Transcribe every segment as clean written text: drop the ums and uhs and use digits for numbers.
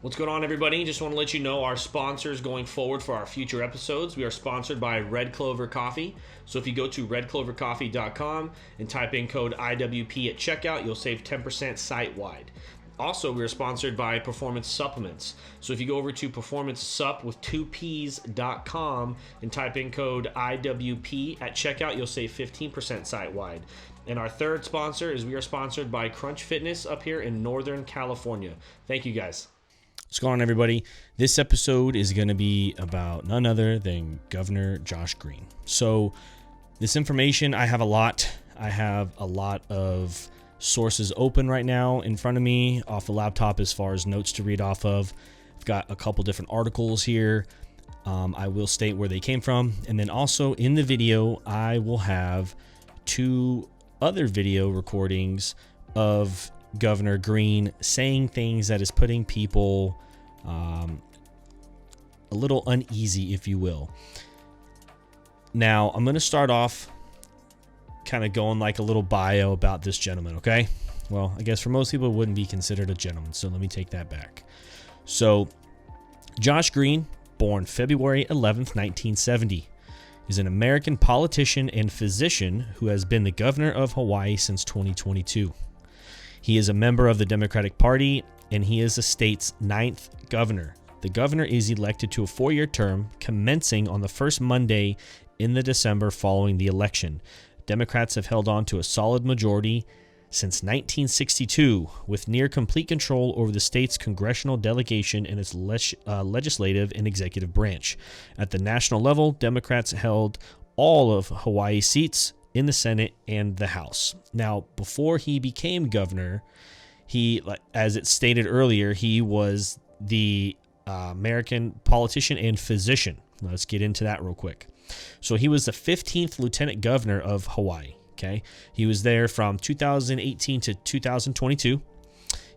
What's going on, everybody? Just want to let you know our sponsors going forward for our future episodes. We are sponsored by Red Clover Coffee. So if you go to redclovercoffee.com and type in code IWP at checkout, you'll save 10% site-wide. Also, we are sponsored by Performance Supplements. So if you go over to performancesup.com and type in code IWP at checkout, you'll save 15% site-wide. And our third sponsor is we are sponsored by Crunch Fitness up here in Northern California. Thank you, guys. What's going on, everybody? This episode is going to be about none other than Governor Josh Green. So this information, I have a lot of sources open right now in front of me off the laptop as far as notes to read off of. I've got a couple different articles here. I will state where they came from. And then also in the video, I will have two other video recordings of Governor Green saying things that is putting people a little uneasy, if you will. Now, I'm going to start off kind of going like a little bio about this gentleman, okay? Well, I guess for most people, it wouldn't be considered a gentleman, so let me take that back. So, Josh Green, born February 11th, 1970, is an American politician and physician who has been the governor of Hawaii since 2022. He is a member of the Democratic Party, and he is the state's 9th governor. The governor is elected to a 4-year term, commencing on the first Monday in the December following the election. Democrats have held on to a solid majority since 1962, with near complete control over the state's congressional delegation and its legislative and executive branch. At the national level, Democrats held all of Hawaii's seats in the Senate and the House. Now, before he became governor, he, as it stated earlier, he was the American politician and physician. Let's get into that real quick. So he was the 15th lieutenant governor of Hawaii. Okay, he was there from 2018 to 2022.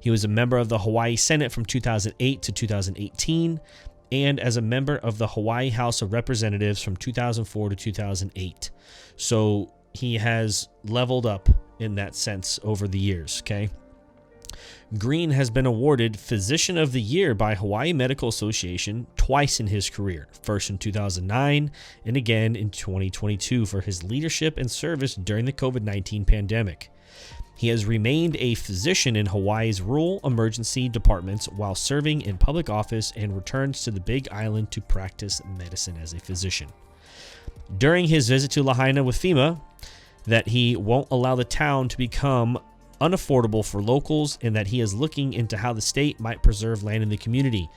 He was a member of the Hawaii Senate from 2008 to 2018, and as a member of the Hawaii House of Representatives from 2004 to 2008. So he has leveled up in that sense over the years, okay? Green has been awarded Physician of the Year by Hawaii Medical Association twice in his career, first in 2009 and again in 2022 for his leadership and service during the COVID-19 pandemic. He has remained a physician in Hawaii's rural emergency departments while serving in public office and returns to the Big Island to practice medicine as a physician. During his visit to Lahaina with FEMA, that he won't allow the town to become unaffordable for locals and that he is looking into how the state might preserve land in the community.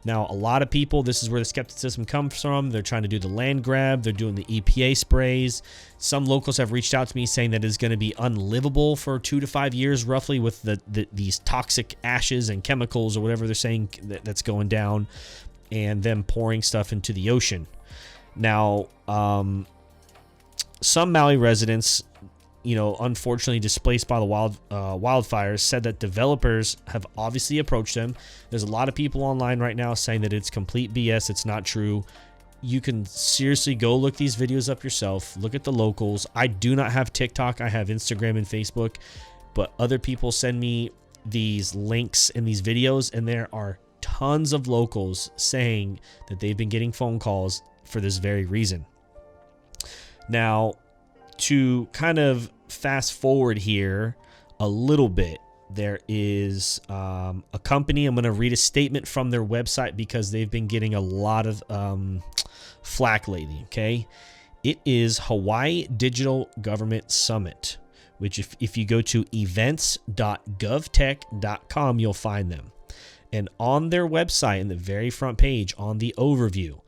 Now, a lot of people, this is where the skepticism comes from. They're trying to do the land grab. They're doing the EPA sprays. Some locals have reached out to me saying that it's going to be unlivable for 2 to 5 years, roughly, with these toxic ashes and chemicals or whatever they're saying that's going down, and them pouring stuff into the ocean. Now, some Maui residents, unfortunately displaced by the wildfires, said that developers have obviously approached them. There's a lot of people online right now saying that it's complete BS. It's not true. You can seriously go look these videos up yourself. Look at the locals. I do not have TikTok. I have Instagram and Facebook, but other people send me these links and these videos, and there are tons of locals saying that they've been getting phone calls for this very reason. Now, to kind of fast forward here a little bit, there is a company. I'm going to read a statement from their website because they've been getting a lot of flack lately, okay? It is Hawaii Digital Government Summit, which if you go to events.govtech.com, you'll find them. And on their website, in the very front page, on the overview,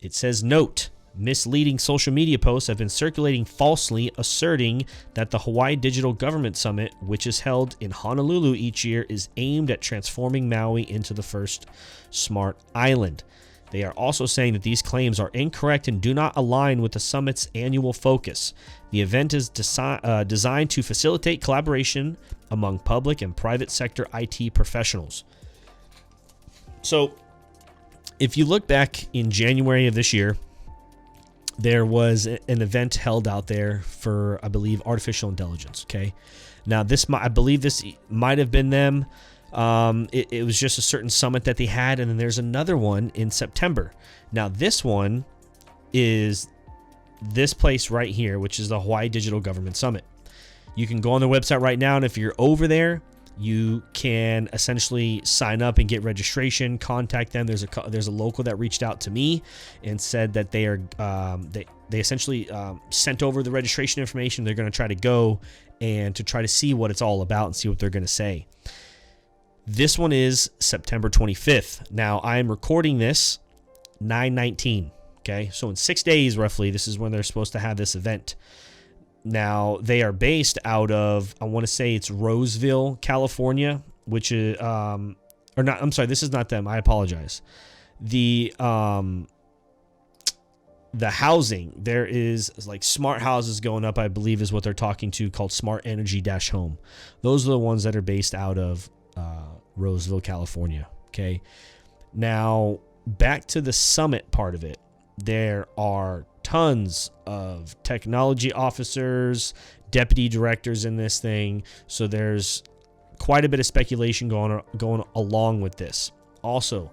it says, note, misleading social media posts have been circulating falsely, asserting that the Hawaii Digital Government Summit, which is held in Honolulu each year, is aimed at transforming Maui into the first smart island. They are also saying that these claims are incorrect and do not align with the summit's annual focus. The event is designed to facilitate collaboration among public and private sector IT professionals. So, if you look back in January of this year, there was an event held out there for, I believe, artificial intelligence. Okay. Now, I believe this might have been them. It was just a certain summit that they had, and then there's another one in September. Now, this one is this place right here, which is the Hawaii Digital Government Summit. You can go on their website right now, and if you're over there, you can essentially sign up and get registration. Contact them. There's a local that reached out to me and said that they are they essentially sent over the registration information. They're going to try to go and to try to see what it's all about and see what they're going to say. This one is September 25th. Now, I am recording this 9/19. Okay, so in 6 days roughly, this is when they're supposed to have this event. Now, they are based out of, I want to say it's Roseville, California, which is, or not, I'm sorry, this is not them. I apologize. The housing, there is like smart houses going up, I believe is what they're talking to, called Smart Energy Home. Those are the ones that are based out of Roseville, California. Okay. Now, back to the summit part of it. There are tons of technology officers, deputy directors in this thing. So there's quite a bit of speculation going along with this. Also,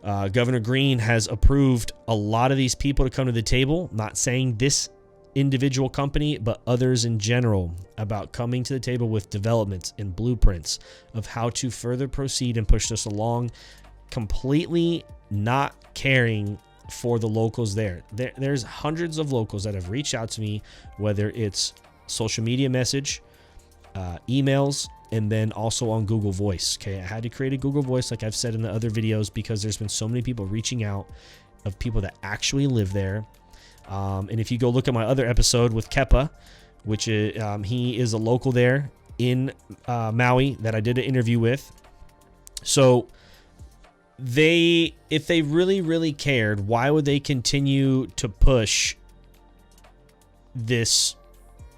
Governor Green has approved a lot of these people to come to the table, not saying this individual company, but others in general, about coming to the table with developments and blueprints of how to further proceed and push this along, completely not caring for the locals there. There's hundreds of locals that have reached out to me, whether it's social media message, emails, and then also on Google Voice. Okay, I had to create a Google Voice, like I've said in the other videos, because there's been so many people reaching out of people that actually live there. And if you go look at my other episode with Kepa, which is, he is a local there in Maui that I did an interview with. So if they really cared, why would they continue to push this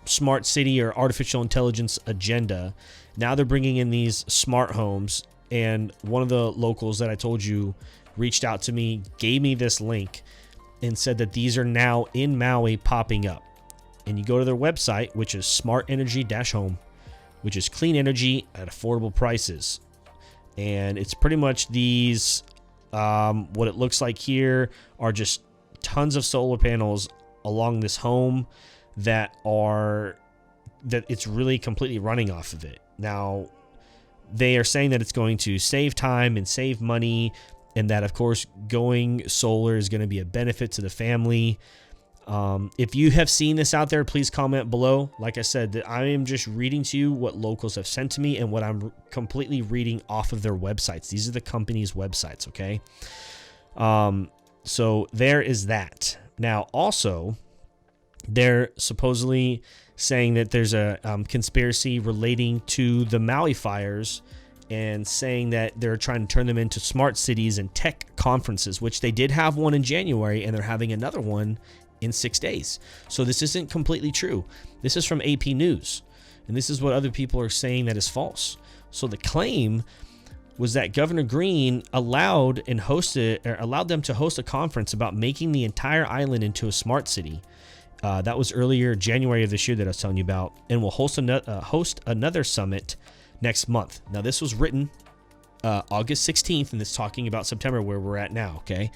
smart city or artificial intelligence agenda? Now they're bringing in these smart homes, and one of the locals that I told you reached out to me, gave me this link and said that these are now in Maui popping up. And you go to their website, which is Smart Energy Home, which is clean energy at affordable prices. And it's pretty much these, what it looks like here are just tons of solar panels along this home that it's really completely running off of it. Now, they are saying that it's going to save time and save money, and that, of course, going solar is going to be a benefit to the family. If you have seen this out there, please comment below. Like I said, that I am just reading to you what locals have sent to me and what I'm completely reading off of their websites. These are the company's websites, okay? So there is that. Now, also, they're supposedly saying that there's a conspiracy relating to the Maui fires, and saying that they're trying to turn them into smart cities and tech conferences, which they did have one in January, and they're having another one in 6 days. So this isn't completely true. This is from AP News, and this is what other people are saying that is false. So the claim was that Governor Green allowed them to host a conference about making the entire island into a smart city. That was earlier January of this year that I was telling you about, and will host another summit next month. Now, this was written August 16th, and it's talking about September, where we're at now, okay?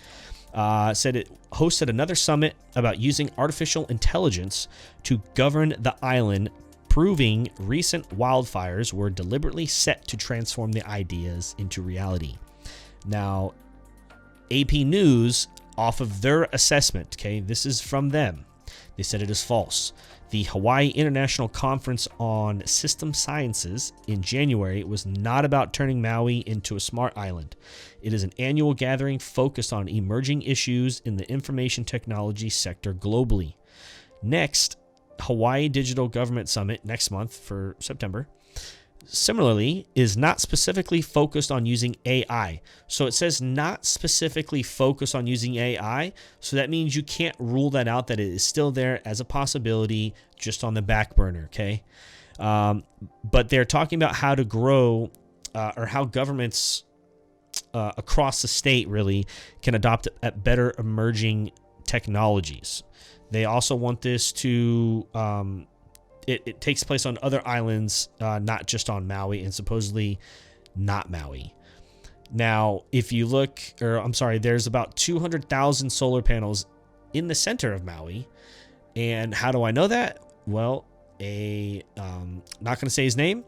Said it hosted another summit about using artificial intelligence to govern the island, proving recent wildfires were deliberately set to transform the ideas into reality. Now, AP News, off of their assessment, okay, this is from them, they said it is false. The Hawaii International Conference on System Sciences in January was not about turning Maui into a smart island. It is an annual gathering focused on emerging issues in the information technology sector globally. Next, Hawaii Digital Government Summit next month for September, similarly, is not specifically focused on using AI. So it says not specifically focused on using AI. So that means you can't rule that out, that it is still there as a possibility, just on the back burner, okay? But they're talking about how to grow or how governments across the state really can adopt at better emerging technologies. They also want this to... It takes place on other islands, not just on Maui, and supposedly not Maui. Now, if you look, or I'm sorry, there's about 200,000 solar panels in the center of Maui. And how do I know that? Well, not going to say his name,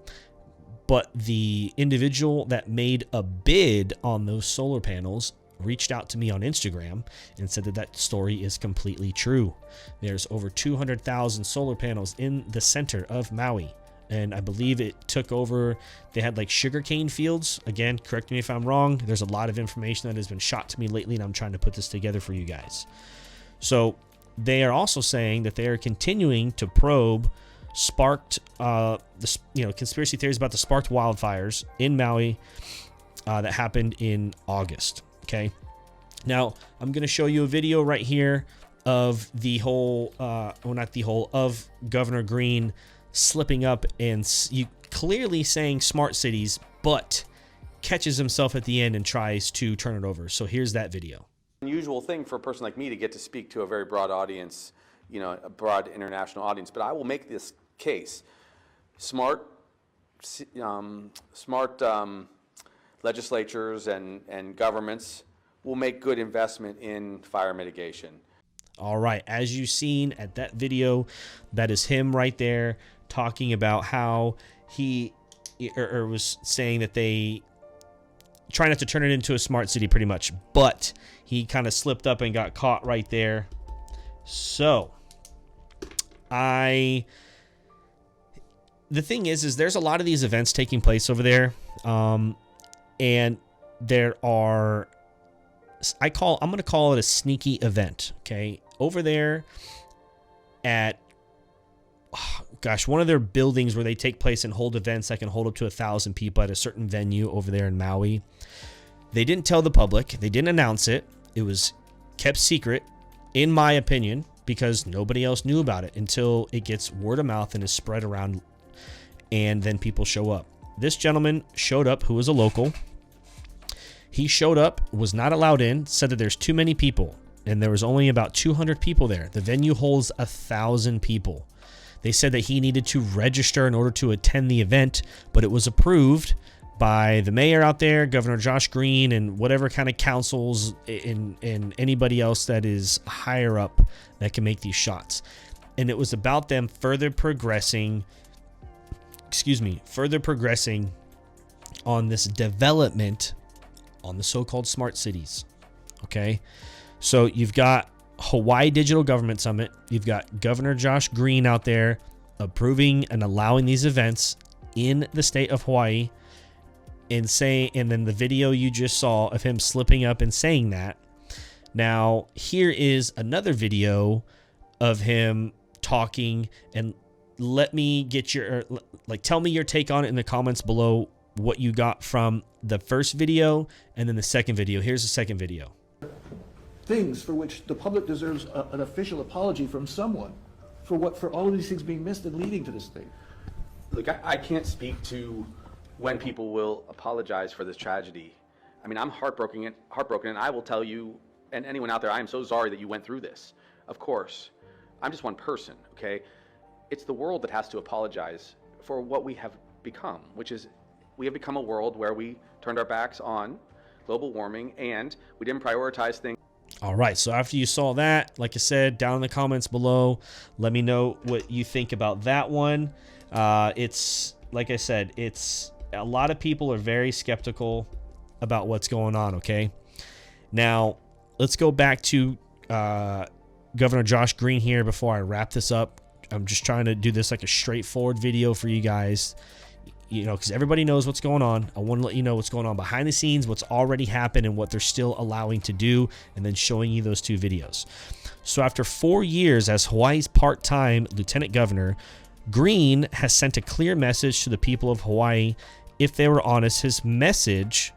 but the individual that made a bid on those solar panels reached out to me on Instagram and said that that story is completely true. There's over 200,000 solar panels in the center of Maui. And I believe it took over, they had like sugarcane fields. Again, correct me if I'm wrong. There's a lot of information that has been shot to me lately, and I'm trying to put this together for you guys. So they are also saying that they are continuing to probe sparked, conspiracy theories about the sparked wildfires in Maui that happened in August. Okay. Now I'm going to show you a video right here of the whole, of Governor Green slipping up and you clearly saying smart cities, but catches himself at the end and tries to turn it over. So here's that video. Unusual thing for a person like me to get to speak to a very broad audience, a broad international audience, but I will make this case. Smart legislatures and governments will make good investment in fire mitigation. All right, as you've seen at that video, that is him right there talking about how he was saying that they try not to turn it into a smart city pretty much, but he kind of slipped up and got caught right there. So the thing is there's a lot of these events taking place over there. And there are, I'm going to call it a sneaky event. Okay. Over there at, one of their buildings where they take place and hold events that can hold up to 1,000 people at a certain venue over there in Maui. They didn't tell the public. They didn't announce it. It was kept secret, in my opinion, because nobody else knew about it until it gets word of mouth and is spread around, and then people show up. This gentleman showed up who was a local. He showed up, was not allowed in, said that there's too many people, and there was only about 200 people there. The venue holds 1,000 people. They said that he needed to register in order to attend the event, but it was approved by the mayor out there, Governor Josh Green, and whatever kind of councils and anybody else that is higher up that can make these shots. And it was about them further progressing on this development on the so-called smart cities. Okay. So you've got Hawaii Digital Government Summit. You've got Governor Josh Green out there approving and allowing these events in the state of Hawaii, and then the video you just saw of him slipping up and saying that. Now, here is another video of him talking, and let me get tell me your take on it in the comments below, what you got from the first video and then the second video. Here's the second video. Things for which the public deserves an official apology from someone for all of these things being missed and leading to this thing. Look, I can't speak to when people will apologize for this tragedy. I mean, I'm heartbroken, and I will tell you, and anyone out there, I am so sorry that you went through this. Of course, I'm just one person, okay? It's the world that has to apologize for what we have become, which is we have become a world where we turned our backs on global warming and we didn't prioritize things. All right, so after you saw that, like I said, down in the comments below, let me know what you think about that one. It's, like I said, it's a lot of people are very skeptical about what's going on, okay? Now, let's go back to Governor Josh Green here before I wrap this up. I'm just trying to do this like a straightforward video for you guys, because everybody knows what's going on. I want to let you know what's going on behind the scenes, what's already happened, and what they're still allowing to do, and then showing you those two videos. So after 4 years as Hawaii's part-time lieutenant governor, Green has sent a clear message to the people of Hawaii. If they were honest, his message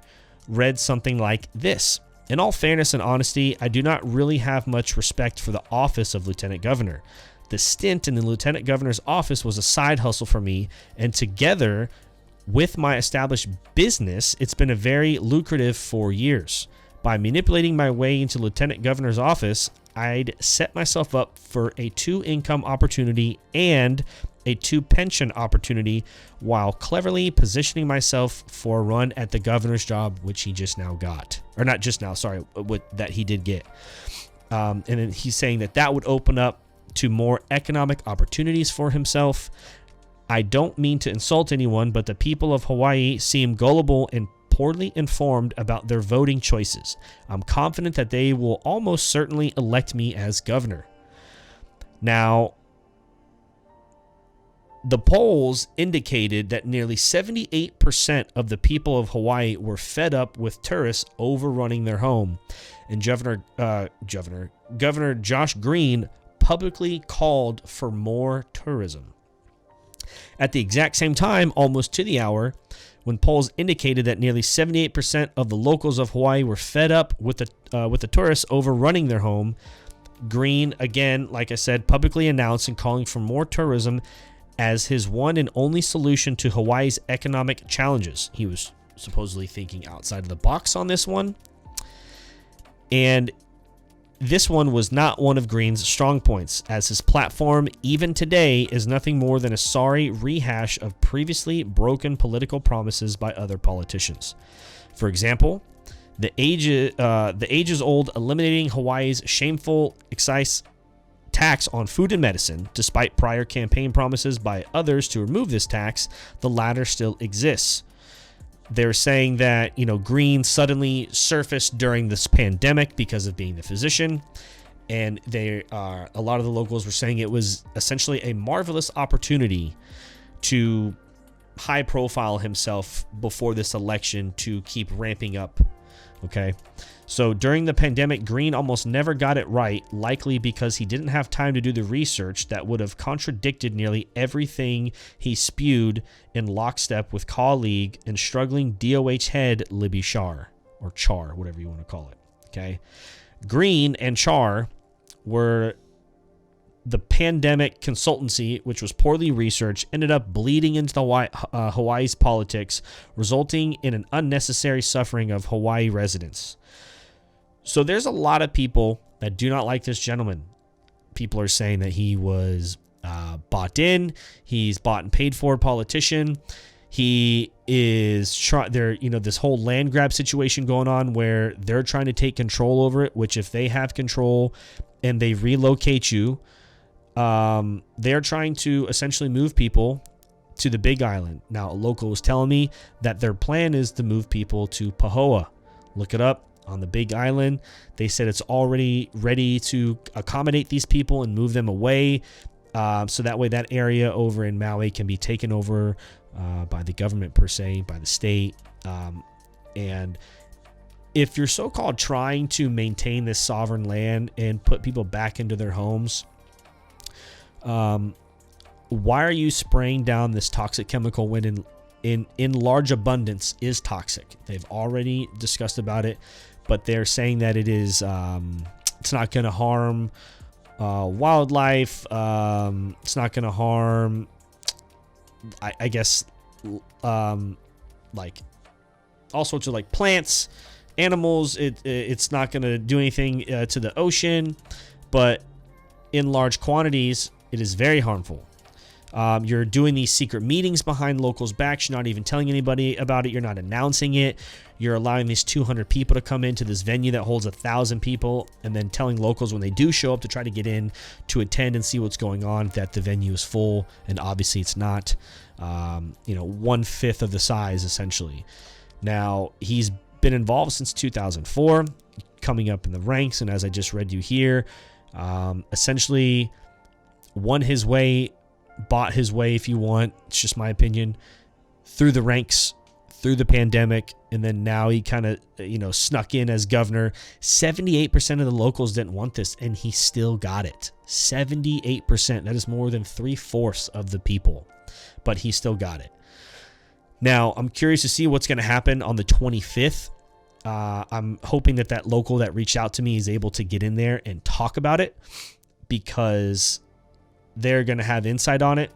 read something like this. In all fairness and honesty, I do not really have much respect for the office of lieutenant governor. The stint in the lieutenant governor's office was a side hustle for me, and together with my established business, it's been a very lucrative 4 years. By manipulating my way into lieutenant governor's office, I'd set myself up for a 2-income opportunity and a 2 pension opportunity while cleverly positioning myself for a run at the governor's job, which he just now got. Or not just now, sorry, that he did get. And then he's saying that would open up to more economic opportunities for himself. I don't mean to insult anyone, but the people of Hawaii seem gullible and poorly informed about their voting choices. I'm confident that they will almost certainly elect me as governor. Now, the polls indicated that nearly 78% of the people of Hawaii were fed up with tourists overrunning their home, and Governor Josh Green publicly called for more tourism. At the exact same time, almost to the hour, when polls indicated that nearly 78% of the locals of Hawaii were fed up with the tourists overrunning their home, Green, again, like I said, publicly announced and calling for more tourism as his one and only solution to Hawaii's economic challenges. He was supposedly thinking outside of the box on this one. And this one was not one of Green's strong points, as his platform, even today, is nothing more than a sorry rehash of previously broken political promises by other politicians. For example, the ages-old eliminating Hawaii's shameful excise tax on food and medicine, despite prior campaign promises by others to remove this tax, the latter still exists. They're saying that, Green suddenly surfaced during this pandemic because of being the physician. And a lot of the locals were saying it was essentially a marvelous opportunity to high profile himself before this election to keep ramping up. Okay. So during the pandemic, Green almost never got it right, likely because he didn't have time to do the research that would have contradicted nearly everything he spewed in lockstep with colleague and struggling DOH head Libby Char, or Char, whatever you want to call it. Okay. Green and Char were the pandemic consultancy, which was poorly researched, ended up bleeding into Hawaii's politics, resulting in an unnecessary suffering of Hawaii residents. So there's a lot of people that do not like this gentleman. People are saying that he was bought in. He's bought and paid for politician. He is this whole land grab situation going on where they're trying to take control over it, which if they have control and they relocate you, they're trying to essentially move people to the Big Island. Now, a local was telling me that their plan is to move people to Pahoa. Look it up. On the Big Island, they said it's already ready to accommodate these people and move them away, so that way that area over in Maui can be taken over by the government per se, by the state. And if you're so-called trying to maintain this sovereign land and put people back into their homes, why are you spraying down this toxic chemical when in large abundance is toxic? They've already discussed about it, but they're saying that it is it's not going to harm wildlife. It's not going to harm, I guess, like all sorts of like plants, animals. It's not going to do anything to the ocean, but in large quantities, it is very harmful. You're doing these secret meetings behind locals' backs. You're not even telling anybody about it. You're not announcing it. You're allowing these 200 people to come into this venue that holds 1,000 people, and then telling locals when they do show up to try to get in to attend and see what's going on that the venue is full, and obviously it's not. 1/5 of the size essentially. Now, he's been involved since 2004, coming up in the ranks, and as I just read you here, essentially won his way, bought his way, if you want, it's just my opinion, through the ranks, through the pandemic, and then now he kind of, snuck in as governor. 78% of the locals didn't want this, and he still got it. 78%. That is more than 3/4 of the people, but he still got it. Now, I'm curious to see what's going to happen on the 25th. I'm hoping that local that reached out to me is able to get in there and talk about it, because they're going to have insight on it.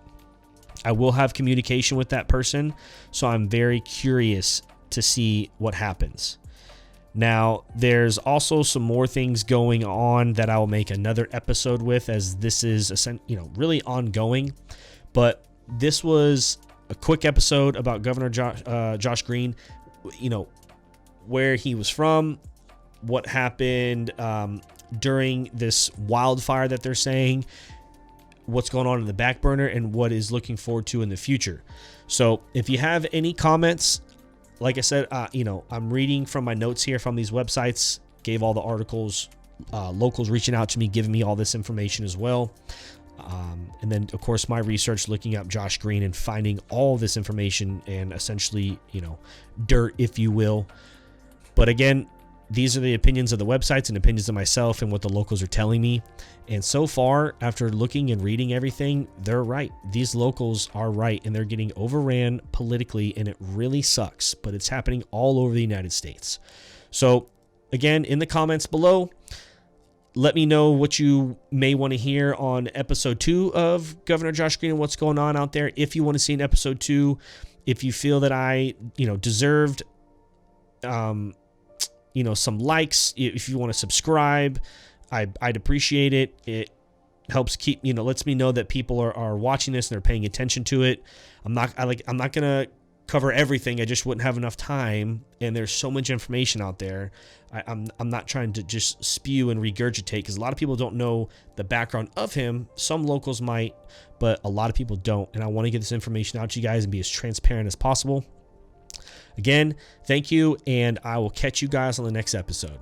I will have communication with that person, so I'm very curious to see what happens. Now, there's also some more things going on that I will make another episode with, as this is really ongoing. But this was a quick episode about Governor Josh Green, where he was from, what happened during this wildfire that they're saying, what's going on in the back burner, and what is looking forward to in the future. So if you have any comments, like I said, I'm reading from my notes here from these websites, gave all the articles, locals reaching out to me, giving me all this information as well. And then, of course, my research looking up Josh Green and finding all this information and essentially, dirt, if you will. But again, these are the opinions of the websites and opinions of myself and what the locals are telling me. And so far, after looking and reading everything, they're right. These locals are right, and they're getting overran politically, and it really sucks. But it's happening all over the United States. So, again, in the comments below, let me know what you may want to hear on episode 2 of Governor Josh Green and what's going on out there. If you want to see an episode 2, if you feel that I, deserved, some likes, if you want to subscribe, I'd appreciate it. It helps keep, lets me know that people are watching this and they're paying attention to it. I'm not going to cover everything. I just wouldn't have enough time, and there's so much information out there. I'm not trying to just spew and regurgitate, because a lot of people don't know the background of him. Some locals might, but a lot of people don't, and I want to get this information out to you guys and be as transparent as possible. Again, thank you, and I will catch you guys on the next episode.